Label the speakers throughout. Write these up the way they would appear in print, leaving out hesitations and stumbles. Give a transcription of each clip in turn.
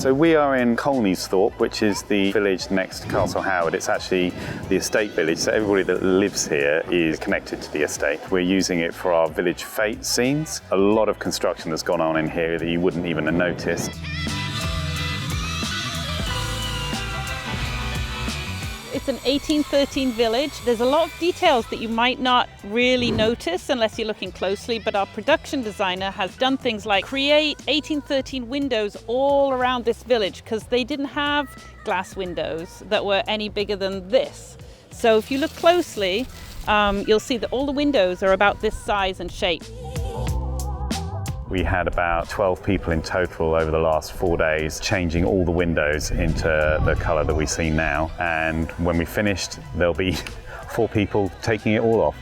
Speaker 1: So we are in Colneysthorpe, which is the village next to Castle Howard. It's actually the estate village, so everybody that lives here is connected to the estate. We're using it for our village fete scenes. A lot of construction has gone on in here that you wouldn't even have noticed.
Speaker 2: It's an 1813 village. There's a lot of details that you might not really notice unless you're looking closely, but our production designer has done things like create 1813 windows all around this village because they didn't have glass windows that were any bigger than this. So if you look closely, you'll see that all the windows are about this size and shape.
Speaker 1: We had about 12 people in total over the last 4 days changing all the windows into the colour that we see now, and when we finished there'll be 4 people taking it all off.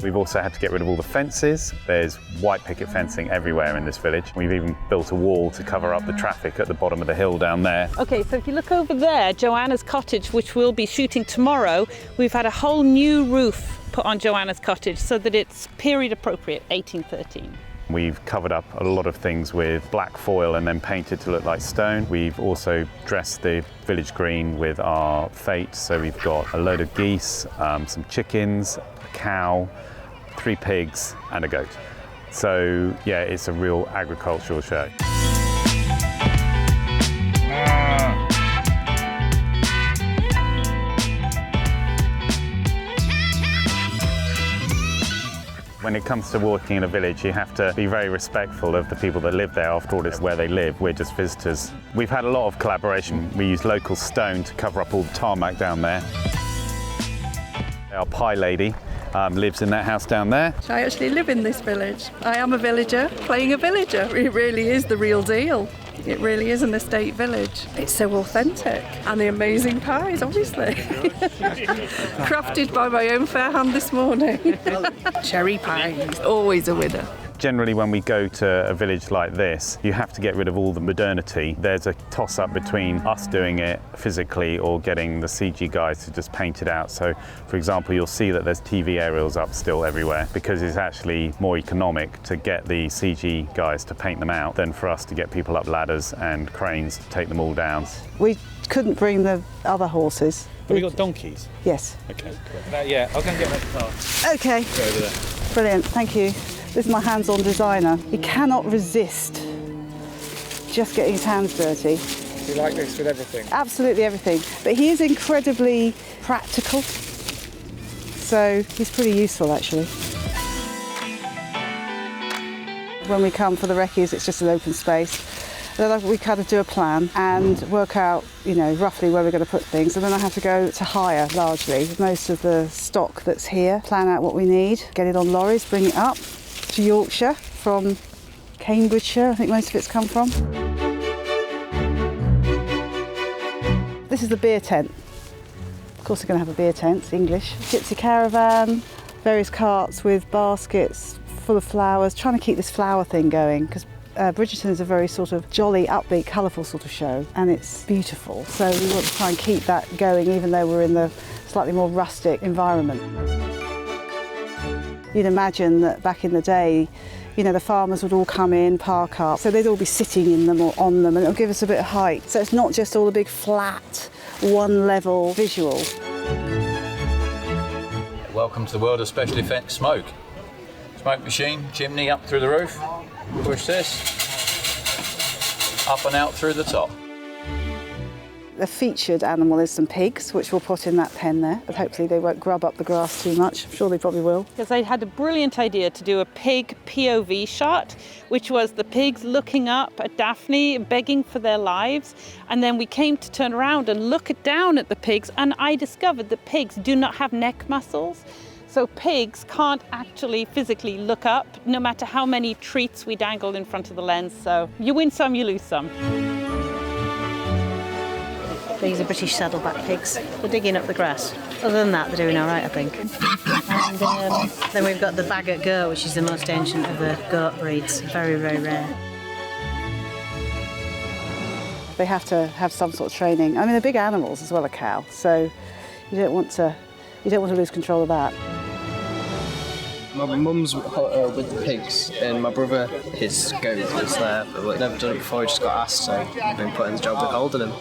Speaker 1: We've also had to get rid of all the fences. There's white picket fencing everywhere in this village. We've even built a wall to cover up the traffic at the bottom of the hill down there.
Speaker 2: Okay, so if you look over there, Joanna's cottage, which we'll be shooting tomorrow, we've had a whole new roof put on Joanna's cottage so that it's period appropriate, 1813.
Speaker 1: We've covered up a lot of things with black foil and then painted to look like stone. We've also dressed the village green with our fete, so we've got a load of geese, some chickens, a cow, 3 pigs and a goat. So yeah, it's a real agricultural show. When it comes to walking in a village, you have to be very respectful of the people that live there. After all, it's where they live. We're just visitors. We've had a lot of collaboration. We use local stone to cover up all the tarmac down there. Our pie lady lives in that house down there.
Speaker 3: I actually live in this village. I am a villager playing a villager. It really is the real deal. It really is an estate village. It's so authentic. And the amazing pies, obviously. Crafted by my own fair hand this morning. Cherry pie, always a winner.
Speaker 1: Generally, when we go to a village like this, you have to get rid of all the modernity. There's a toss-up between us doing it physically or getting the CG guys to just paint it out. So, for example, you'll see that there's TV aerials up still everywhere because it's actually more economic to get the CG guys to paint them out than for us to get people up ladders and cranes to take them all down.
Speaker 4: We couldn't bring the other horses.
Speaker 5: Have we got donkeys?
Speaker 4: Yes.
Speaker 5: Okay, cool. Yeah, I'll go and get that car.
Speaker 4: Okay.
Speaker 5: Go over there.
Speaker 4: Brilliant, thank you. This is my hands-on designer. He cannot resist just getting his hands dirty.
Speaker 5: Do you like this with everything?
Speaker 4: Absolutely everything. But he is incredibly practical, so he's pretty useful actually. When we come for the recce's, it's just an open space. Then we kind of do a plan and work out, roughly where we're going to put things. And then I have to go to hire largely most of the stock that's here, plan out what we need, get it on lorries, bring it up to Yorkshire from Cambridgeshire, I think most of it's come from. This is the beer tent. Of course, we're going to have a beer tent, it's English. Gypsy caravan, various carts with baskets full of flowers, trying to keep this flower thing going because Bridgerton is a very sort of jolly, upbeat, colourful sort of show, and it's beautiful. So we want to try and keep that going, even though we're in the slightly more rustic environment. You'd imagine that back in the day, the farmers would all come in, park up, so they'd all be sitting in them or on them, and it'll give us a bit of height. So it's not just all a big flat, one-level visual.
Speaker 6: Welcome to the world of special effects smoke. Smoke machine, chimney up through the roof. Push this, up and out through the top.
Speaker 4: The featured animal is some pigs, which we'll put in that pen there, but hopefully they won't grub up the grass too much. I'm sure they probably will.
Speaker 2: Because I had a brilliant idea to do a pig POV shot, which was the pigs looking up at Daphne, begging for their lives. And then we came to turn around and look down at the pigs, and I discovered that pigs do not have neck muscles. So pigs can't actually physically look up, no matter how many treats we dangle in front of the lens. So you win some, you lose some.
Speaker 7: These are British saddleback pigs. They're digging up the grass. Other than that, they're doing all right, I think. And then we've got the Bagot goat, which is the most ancient of the goat breeds. Very, very rare.
Speaker 4: They have to have some sort of training. I mean, they're big animals as well, a cow, so you don't want to lose control of that.
Speaker 8: My mum's with the pigs, and my brother, his goat was there, but we'd never done it before, he just got asked, so I've been put in the job with holding him.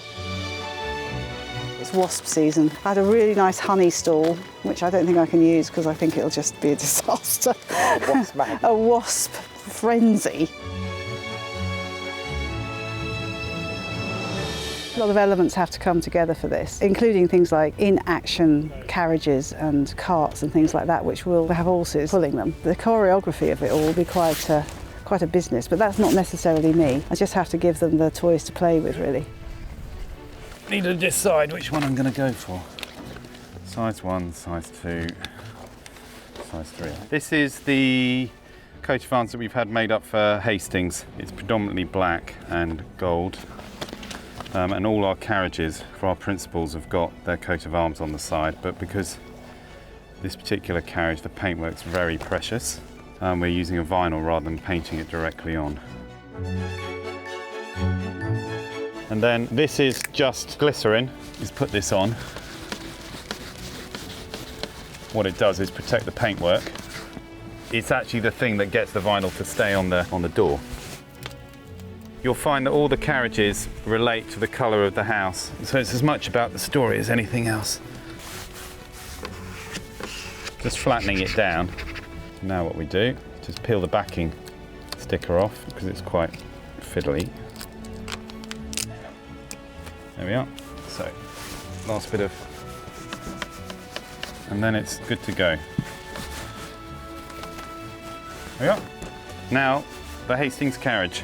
Speaker 4: It's wasp season. I had a really nice honey stall, which I don't think I can use because I think it'll just be a disaster. A wasp frenzy. A lot of elements have to come together for this, including things like in-action carriages and carts and things like that, which will have horses pulling them. The choreography of it all will be quite a business, but that's not necessarily me. I just have to give them the toys to play with, really.
Speaker 1: Need to decide which one I'm going to go for. Size 1, size 2, size 3. This is the coat of arms that we've had made up for Hastings. It's predominantly black and gold. And all our carriages for our principals have got their coat of arms on the side, but because this particular carriage, the paintwork's very precious, we're using a vinyl rather than painting it directly on. And then this is just glycerin. Just put this on. What it does is protect the paintwork. It's actually the thing that gets the vinyl to stay on the door. You'll find that all the carriages relate to the colour of the house, so it's as much about the story as anything else. Just flattening it down. Now what we do, just peel the backing sticker off because it's quite fiddly. There we are. So, last bit of, and then it's good to go. There we are. Now, the Hastings carriage.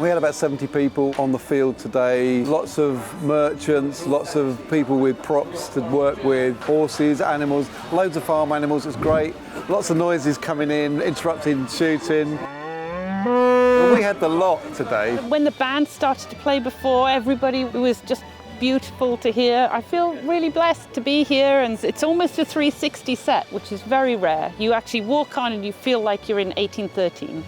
Speaker 9: We had about 70 people on the field today, lots of merchants, lots of people with props to work with, horses, animals, loads of farm animals, it's great. Lots of noises coming in, interrupting shooting. Well, we had the lot today.
Speaker 2: When the band started to play before, everybody was just beautiful to hear. I feel really blessed to be here, and it's almost a 360 set, which is very rare. You actually walk on and you feel like you're in 1813.